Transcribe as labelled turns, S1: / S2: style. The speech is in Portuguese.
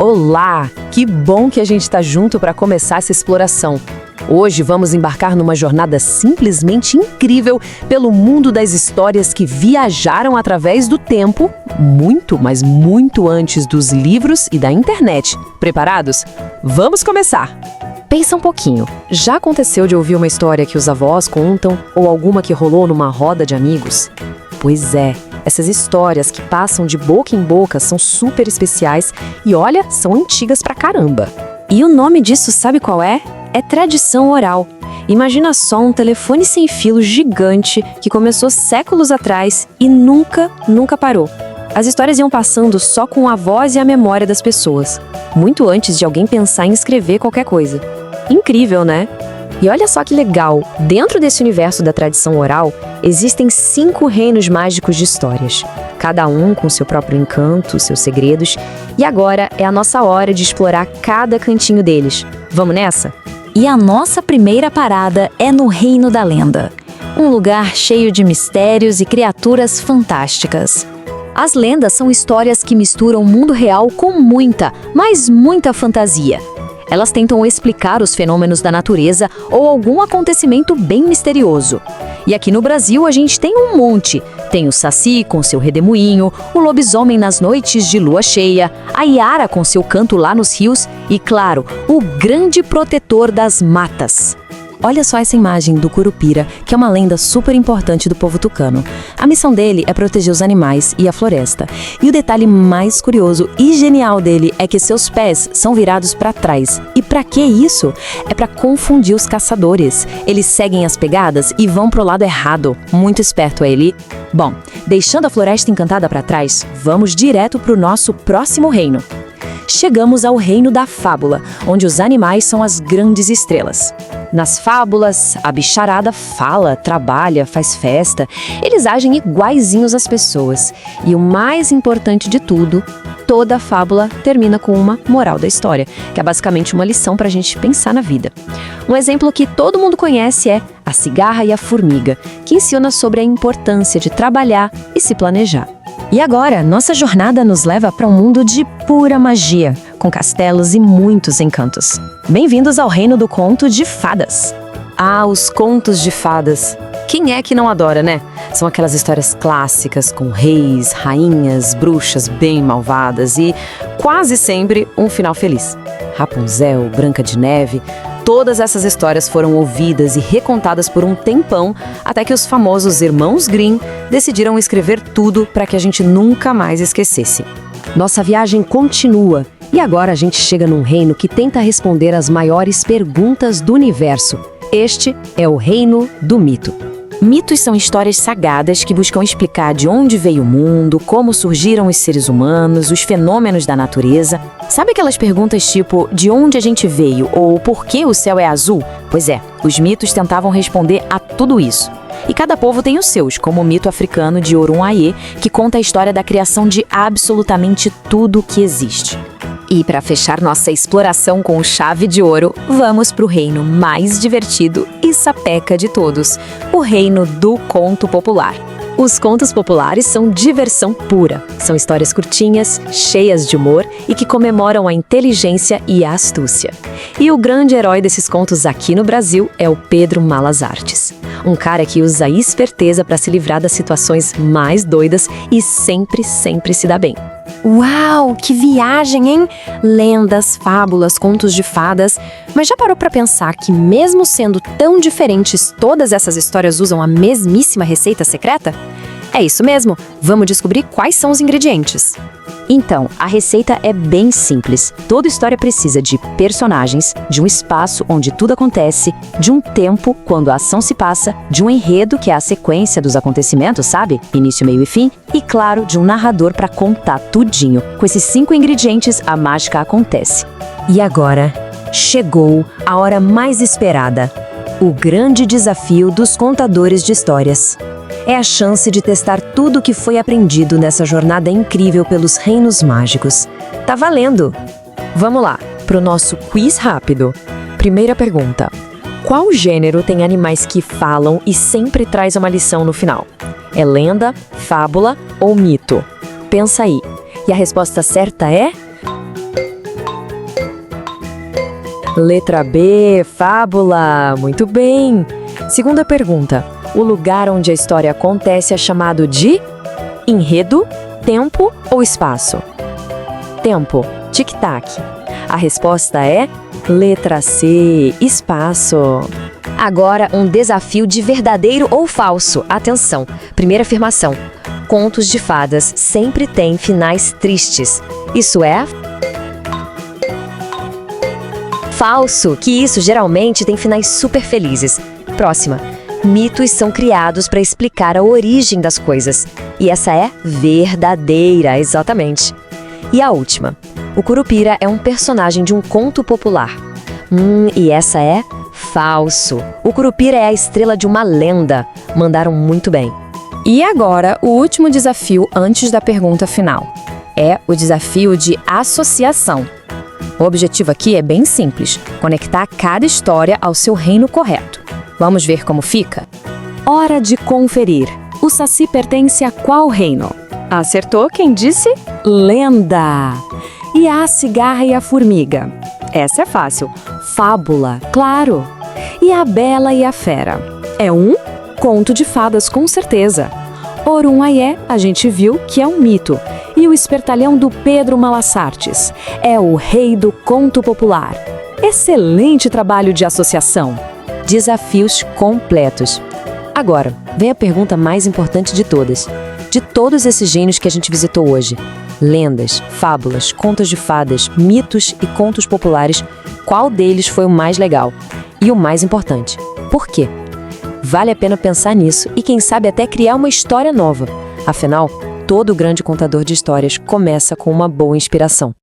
S1: Olá! Que bom que a gente está junto para começar essa exploração. Hoje vamos embarcar numa jornada simplesmente incrível pelo mundo das histórias que viajaram através do tempo, muito, mas muito antes dos livros e da internet. Preparados? Vamos começar! Pensa um pouquinho. Já aconteceu de ouvir uma história que os avós contam ou alguma que rolou numa roda de amigos? Pois é, essas histórias que passam de boca em boca são super especiais e, olha, são antigas pra caramba. E o nome disso sabe qual é? É tradição oral. Imagina só um telefone sem fio gigante que começou séculos atrás e nunca parou. As histórias iam passando só com a voz e a memória das pessoas, muito antes de alguém pensar em escrever qualquer coisa. Incrível, né? E olha só que legal, dentro desse universo da tradição oral, existem 5 reinos mágicos de histórias, cada um com seu próprio encanto, seus segredos, e agora é a nossa hora de explorar cada cantinho deles. Vamos nessa?
S2: E a nossa primeira parada é no Reino da Lenda, um lugar cheio de mistérios e criaturas fantásticas. As lendas são histórias que misturam o mundo real com muita, mas muita fantasia. Elas tentam explicar os fenômenos da natureza ou algum acontecimento bem misterioso. E aqui no Brasil a gente tem um monte. Tem o Saci com seu redemoinho, o lobisomem nas noites de lua cheia, a Iara com seu canto lá nos rios e, claro, o grande protetor das matas. Olha só essa imagem do Curupira, que é uma lenda super importante do povo tucano. A missão dele é proteger os animais e a floresta. E o detalhe mais curioso e genial dele é que seus pés são virados para trás. E para que isso? É para confundir os caçadores. Eles seguem as pegadas e vão pro lado errado. Muito esperto ele. Bom, deixando a floresta encantada para trás, vamos direto pro nosso próximo reino. Chegamos ao reino da fábula, onde os animais são as grandes estrelas. Nas fábulas, a bicharada fala, trabalha, faz festa. Eles agem iguaizinhos às pessoas. E o mais importante de tudo, toda fábula termina com uma moral da história, que é basicamente uma lição para a gente pensar na vida. Um exemplo que todo mundo conhece é A Cigarra e a Formiga, que ensina sobre a importância de trabalhar e se planejar. E agora, nossa jornada nos leva para um mundo de pura magia, com castelos e muitos encantos. Bem-vindos ao reino do conto de fadas. Ah, os contos de fadas. Quem é que não adora, né? São aquelas histórias clássicas com reis, rainhas, bruxas bem malvadas e, quase sempre, um final feliz. Rapunzel, Branca de Neve... Todas essas histórias foram ouvidas e recontadas por um tempão, até que os famosos irmãos Grimm decidiram escrever tudo para que a gente nunca mais esquecesse. Nossa viagem continua, e agora a gente chega num reino que tenta responder às maiores perguntas do universo. Este é o reino do mito. Mitos são histórias sagradas que buscam explicar de onde veio o mundo, como surgiram os seres humanos, os fenômenos da natureza. Sabe aquelas perguntas tipo, de onde a gente veio ou por que o céu é azul? Pois é, os mitos tentavam responder a tudo isso. E cada povo tem os seus, como o mito africano de Orun-Aie, que conta a história da criação de absolutamente tudo que existe. E para fechar nossa exploração com chave de ouro, vamos para o reino mais divertido e sapeca de todos, o reino do conto popular. Os contos populares são diversão pura. São histórias curtinhas, cheias de humor e que comemoram a inteligência e a astúcia. E o grande herói desses contos aqui no Brasil é o Pedro Malas Artes. Um cara que usa a esperteza para se livrar das situações mais doidas e sempre se dá bem.
S3: Uau, que viagem, hein? Lendas, fábulas, contos de fadas. Mas já parou pra pensar que mesmo sendo tão diferentes, todas essas histórias usam a mesmíssima receita secreta? É isso mesmo, vamos descobrir quais são os ingredientes.
S2: Então, a receita é bem simples. Toda história precisa de personagens, de um espaço onde tudo acontece, de um tempo, quando a ação se passa, de um enredo, que é a sequência dos acontecimentos, sabe? Início, meio e fim. E, claro, de um narrador para contar tudinho. Com esses 5 ingredientes, a mágica acontece. E agora, chegou a hora mais esperada. O grande desafio dos contadores de histórias. É a chance de testar tudo o que foi aprendido nessa jornada incrível pelos reinos mágicos. Tá valendo! Vamos lá, pro nosso quiz rápido. Primeira pergunta. Qual gênero tem animais que falam e sempre traz uma lição no final? É lenda, fábula ou mito? Pensa aí. E a resposta certa é...
S1: Letra B, fábula. Muito bem. Segunda pergunta. O lugar onde a história acontece é chamado de enredo, tempo ou espaço? Tempo. Tic-tac. A resposta é letra C, espaço.
S2: Agora, um desafio de verdadeiro ou falso. Atenção. Primeira afirmação. Contos de fadas sempre têm finais tristes. Isso é falso, que isso geralmente tem finais super felizes. Próxima. Mitos são criados para explicar a origem das coisas. E essa é verdadeira, exatamente. E a última. O Curupira é um personagem de um conto popular. E essa é falso. O Curupira é a estrela de uma lenda. Mandaram muito bem.
S3: E agora, o último desafio antes da pergunta final. É o desafio de associação. O objetivo aqui é bem simples, conectar cada história ao seu reino correto. Vamos ver como fica? Hora de conferir. O Saci pertence a qual reino? Acertou quem disse? Lenda! E a cigarra e a formiga? Essa é fácil. Fábula, claro. E a Bela e a Fera? É um conto de fadas, com certeza. Orunhayé, a gente viu que é um mito. E o Espertalhão do Pedro Malassartes é o rei do conto popular. Excelente trabalho de associação. Desafios completos. Agora, vem a pergunta mais importante de todas. De todos esses gênios que a gente visitou hoje, lendas, fábulas, contos de fadas, mitos e contos populares, qual deles foi o mais legal? E o mais importante, por quê? Vale a pena pensar nisso e quem sabe até criar uma história nova. Afinal, todo grande contador de histórias começa com uma boa inspiração.